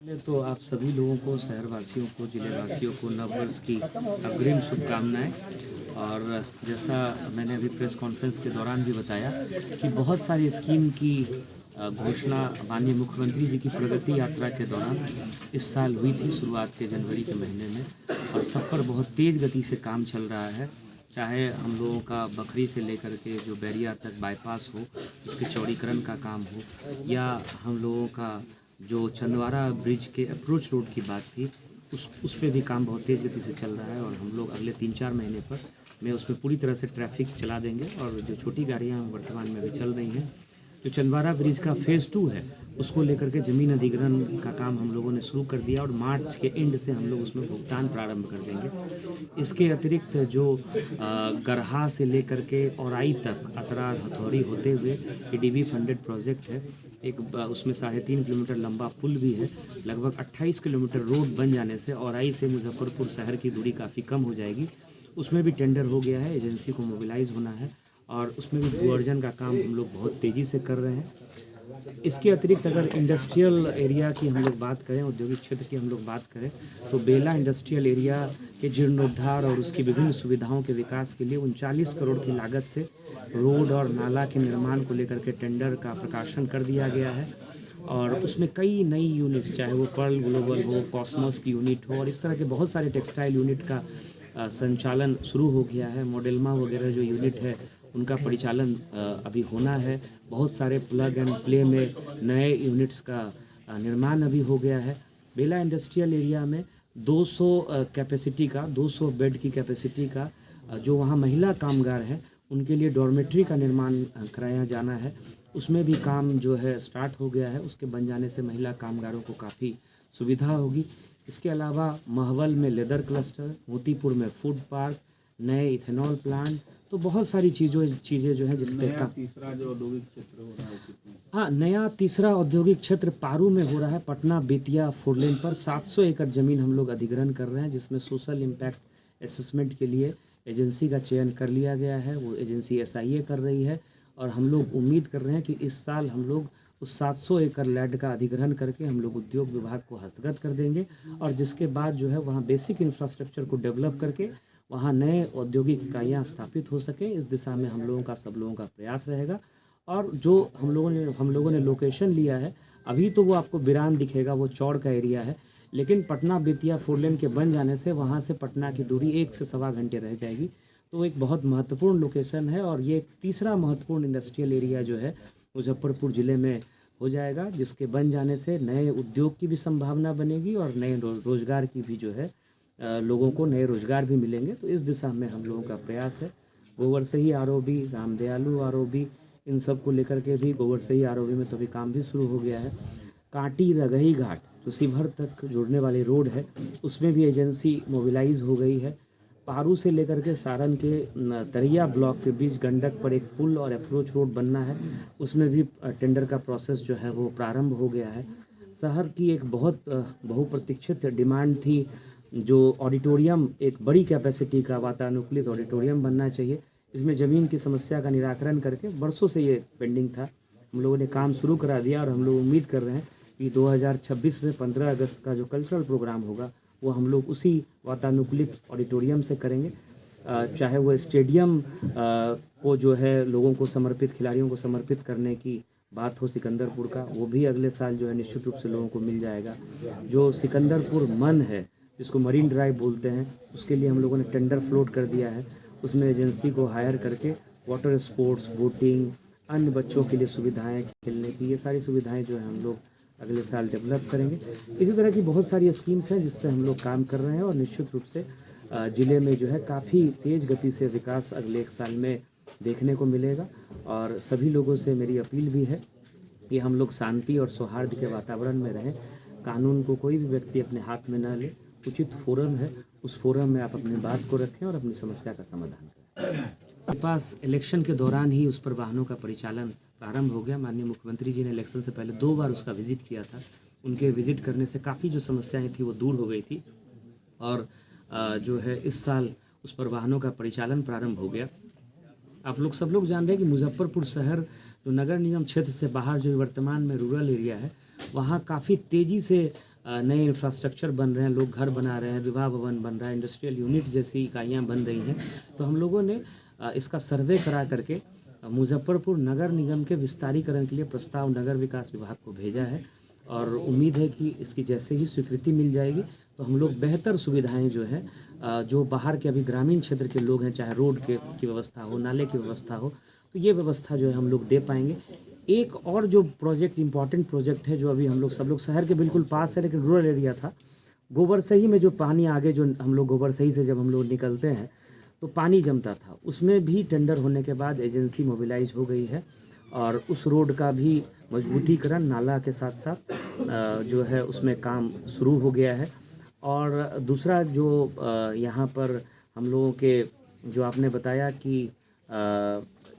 पहले तो आप सभी लोगों को, शहरवासियों को, जिलेवासियों को नववर्ष की अग्रिम शुभकामनाएं। और जैसा मैंने अभी प्रेस कॉन्फ्रेंस के दौरान भी बताया कि बहुत सारी स्कीम की घोषणा माननीय मुख्यमंत्री जी की प्रगति यात्रा के दौरान इस साल हुई थी, शुरुआत के जनवरी के महीने में। और सब पर बहुत तेज़ गति से काम चल रहा है। चाहे हम लोगों का बखरी से लेकर के जो बैरिया तक बाईपास हो, उसके चौड़ीकरण का काम हो, या हम लोगों का जो चंदवारा ब्रिज के अप्रोच रोड की बात थी, उस पे भी काम बहुत तेज़ गति से चल रहा है। और हम लोग अगले 3-4 महीने पर में उसमें पूरी तरह से ट्रैफिक चला देंगे। और जो छोटी गाड़ियाँ वर्तमान में भी चल रही हैं, जो चंदवारा ब्रिज का फेज़ 2 है, उसको लेकर के ज़मीन अधिग्रहण का काम हम लोगों ने शुरू कर दिया और मार्च के एंड से हम लोग उसमें भुगतान प्रारंभ कर देंगे। इसके अतिरिक्त जो गरहा से लेकर के औराई तक अतरार हथौड़ी होते हुए एडीबी फंडेड प्रोजेक्ट है। एक उसमें 3.5 किलोमीटर लंबा पुल भी है। लगभग 28 किलोमीटर रोड बन जाने से औराई से मुजफ्फरपुर शहर की दूरी काफ़ी कम हो जाएगी। उसमें भी टेंडर हो गया है, एजेंसी को मोबिलाइज होना है और उसमें भी भू अर्जन का काम हम लोग बहुत तेज़ी से कर रहे हैं। इसके अतिरिक्त अगर इंडस्ट्रियल एरिया की हम लोग बात करें, औद्योगिक क्षेत्र की हम लोग बात करें, तो बेला इंडस्ट्रियल एरिया के जीर्णोद्धार और उसकी विभिन्न सुविधाओं के विकास के लिए 39 करोड़ की लागत से रोड और नाला के निर्माण को लेकर के टेंडर का प्रकाशन कर दिया गया है। और उसमें कई नई यूनिट्स, चाहे वो पर्ल ग्लोबल हो, कॉस्मोस की यूनिट हो, और इस तरह के बहुत सारे टेक्सटाइल यूनिट का संचालन शुरू हो गया है। मॉडेलमा वगैरह जो यूनिट है, उनका परिचालन अभी होना है। बहुत सारे प्लग एंड प्ले में नए यूनिट्स का निर्माण अभी हो गया है। बेला इंडस्ट्रियल एरिया में 200 कैपेसिटी का, 200 बेड की कैपेसिटी का जो वहाँ महिला कामगार हैं, उनके लिए डॉर्मेट्री का निर्माण कराया जाना है। उसमें भी काम जो है स्टार्ट हो गया है। उसके बन जाने से महिला कामगारों को काफ़ी सुविधा होगी। इसके अलावा महवल में लेदर क्लस्टर, मोतीपुर में फूड पार्क, नए इथेनॉल प्लांट, तो बहुत सारी चीज़ें जो हैं जिस पे का तीसरा जो औद्योगिक क्षेत्र हो रहा है कितना? हाँ, नया तीसरा औद्योगिक क्षेत्र पारू में हो रहा है। पटना बेतिया 4 लेन पर 700 एकड़ ज़मीन हम लोग अधिग्रहण कर रहे हैं, जिसमें सोशल इम्पैक्ट असेसमेंट के लिए एजेंसी का चयन कर लिया गया है। वो एजेंसी एसआईए कर रही है और हम लोग उम्मीद कर रहे हैं कि इस साल हम लोग उस 700 एकड़ लैंड का अधिग्रहण करके हम लोग उद्योग विभाग को हस्तगत कर देंगे। और जिसके बाद जो है वहाँ बेसिक इंफ्रास्ट्रक्चर को डेवलप करके वहाँ नए औद्योगिक इकाइयाँ स्थापित हो सकें, इस दिशा में हम लोगों का, सब लोगों का प्रयास रहेगा। और जो हम लोगों ने लोकेशन लिया है, अभी तो वो आपको बिरान दिखेगा, वो चौड़ का एरिया है, लेकिन पटना बेतिया 4 लेन के बन जाने से वहाँ से पटना की दूरी 1 से सवा घंटे रह जाएगी। तो एक बहुत महत्वपूर्ण लोकेशन है और ये तीसरा महत्वपूर्ण इंडस्ट्रियल एरिया जो है मुजफ्फरपुर ज़िले में हो जाएगा, जिसके बन जाने से नए उद्योग की भी संभावना बनेगी और नए रोजगार की भी जो है लोगों को नए रोजगार भी मिलेंगे। तो इस दिशा में हम लोगों का प्रयास है। गोबर से ही आरओबी, रामदयालु आरओबी, इन सब को लेकर के भी गोबर से ही आरओबी में तो अभी काम भी शुरू हो गया है। कांटी रगही घाट जो शिवहर तक जोड़ने वाली रोड है, उसमें भी एजेंसी मोबिलाइज हो गई है। पारू से लेकर के सारण के तरिया ब्लॉक के बीच गंडक पर एक पुल और अप्रोच रोड बनना है, उसमें भी टेंडर का प्रोसेस जो है वो प्रारंभ हो गया है। शहर की एक बहुत बहुप्रतीक्षित डिमांड थी, जो ऑडिटोरियम, एक बड़ी कैपेसिटी का वातानुकूलित ऑडिटोरियम बनना चाहिए। इसमें ज़मीन की समस्या का निराकरण करके बरसों से ये पेंडिंग था, हम लोगों ने काम शुरू करा दिया। और हम लोग उम्मीद कर रहे हैं कि 2026 में 15 अगस्त का जो कल्चरल प्रोग्राम होगा वो हम लोग उसी वातानुकूलित ऑडिटोरियम से करेंगे। चाहे वो स्टेडियम को जो है लोगों को समर्पित, खिलाड़ियों को समर्पित करने की बात हो सिकंदरपुर का, वो भी अगले साल जो है निश्चित रूप से लोगों को मिल जाएगा। जो सिकंदरपुर मन है, जिसको मरीन ड्राइव बोलते हैं, उसके लिए हम लोगों ने टेंडर फ्लोट कर दिया है। उसमें एजेंसी को हायर करके वाटर स्पोर्ट्स, बोटिंग, अन्य बच्चों के लिए सुविधाएं, खेलने की, ये सारी सुविधाएं जो है हम लोग अगले साल डेवलप करेंगे। इसी तरह की बहुत सारी स्कीम्स हैं जिस पे हम लोग काम कर रहे हैं और निश्चित रूप से ज़िले में जो है काफ़ी तेज़ गति से विकास अगले 1 साल में देखने को मिलेगा। और सभी लोगों से मेरी अपील भी है कि हम लोग शांति और सौहार्द के वातावरण में रहें। कानून को कोई भी व्यक्ति अपने हाथ में न ले। उचित फोरम है, उस फोरम में आप अपनी बात को रखें और अपनी समस्या का समाधान करें। मेरे पास इलेक्शन के दौरान ही उस पर वाहनों का परिचालन प्रारंभ हो गया। माननीय मुख्यमंत्री जी ने इलेक्शन से पहले 2 बार उसका विजिट किया था। उनके विजिट करने से काफ़ी जो समस्याएं थी वो दूर हो गई थी और जो है इस साल उस पर वाहनों का परिचालन प्रारंभ हो गया। आप लोग सब लोग जान रहे हैं कि मुजफ्फरपुर शहर जो नगर निगम क्षेत्र से बाहर जो वर्तमान में रूरल एरिया है, वहाँ काफ़ी तेज़ी से नए इंफ्रास्ट्रक्चर बन रहे हैं, लोग घर बना रहे हैं, विवाह भवन बन रहा है, इंडस्ट्रियल यूनिट जैसी इकाइयाँ बन रही हैं। तो हम लोगों ने इसका सर्वे करा करके मुजफ्फरपुर नगर निगम के विस्तारीकरण के लिए प्रस्ताव नगर विकास विभाग को भेजा है और उम्मीद है कि इसकी जैसे ही स्वीकृति मिल जाएगी तो हम लोग बेहतर सुविधाएं जो है जो बाहर के अभी ग्रामीण क्षेत्र के लोग हैं, चाहे रोड की व्यवस्था हो, नाले की व्यवस्था हो, तो ये व्यवस्था जो है हम लोग दे पाएंगे। एक और जो प्रोजेक्ट इम्पॉर्टेंट प्रोजेक्ट है जो अभी हम लोग सब लोग शहर के बिल्कुल पास है लेकिन रूरल एरिया था, गोबरसही में जो पानी आगे जो हम लोग गोबरसही से जब हम लोग निकलते हैं तो पानी जमता था, उसमें भी टेंडर होने के बाद एजेंसी मोबिलाइज हो गई है और उस रोड का भी मजबूतीकरण नाला के साथ साथ जो है उसमें काम शुरू हो गया है। और दूसरा जो यहाँ पर हम लोगों के जो आपने बताया कि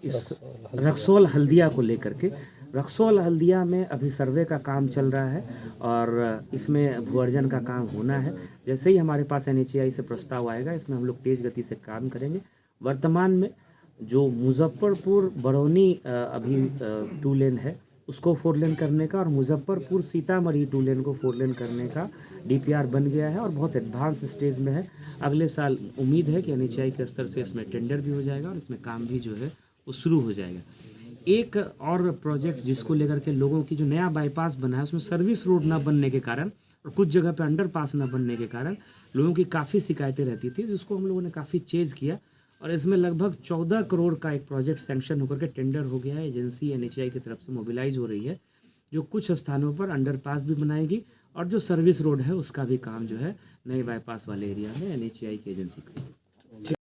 इस रक्सौल हल्दिया को लेकर के, रक्सौल हल्दिया में अभी सर्वे का काम चल रहा है और इसमें भूअर्जन का काम होना है। जैसे ही हमारे पास NHAI से प्रस्ताव आएगा इसमें हम लोग तेज़ गति से काम करेंगे। वर्तमान में जो मुजफ्फरपुर बरौनी अभी 2 लेन है उसको 4 लेन करने का और मुजफ्फरपुर सीतामढ़ी 2 लेन को 4 लेन करने का DPR बन गया है और बहुत एडवांस स्टेज में है। अगले साल उम्मीद है कि NHAI के स्तर से इसमें टेंडर भी हो जाएगा और इसमें काम भी जो है वो शुरू हो जाएगा। एक और प्रोजेक्ट जिसको लेकर के लोगों की जो नया बाईपास बना है उसमें सर्विस रोड ना बनने के कारण और कुछ जगह पे अंडरपास ना बनने के कारण लोगों की काफ़ी शिकायतें रहती थी, जिसको हम लोगों ने काफ़ी चेज़ किया और इसमें लगभग 14 करोड़ का एक प्रोजेक्ट सैंक्शन होकर के टेंडर हो गया है। एजेंसी NHAI की तरफ से मोबिलाइज हो रही है जो कुछ स्थानों पर अंडरपास भी बनाएगी और जो सर्विस रोड है उसका भी काम जो है नए बाईपास वाले एरिया में NHAI की एजेंसी करेगी।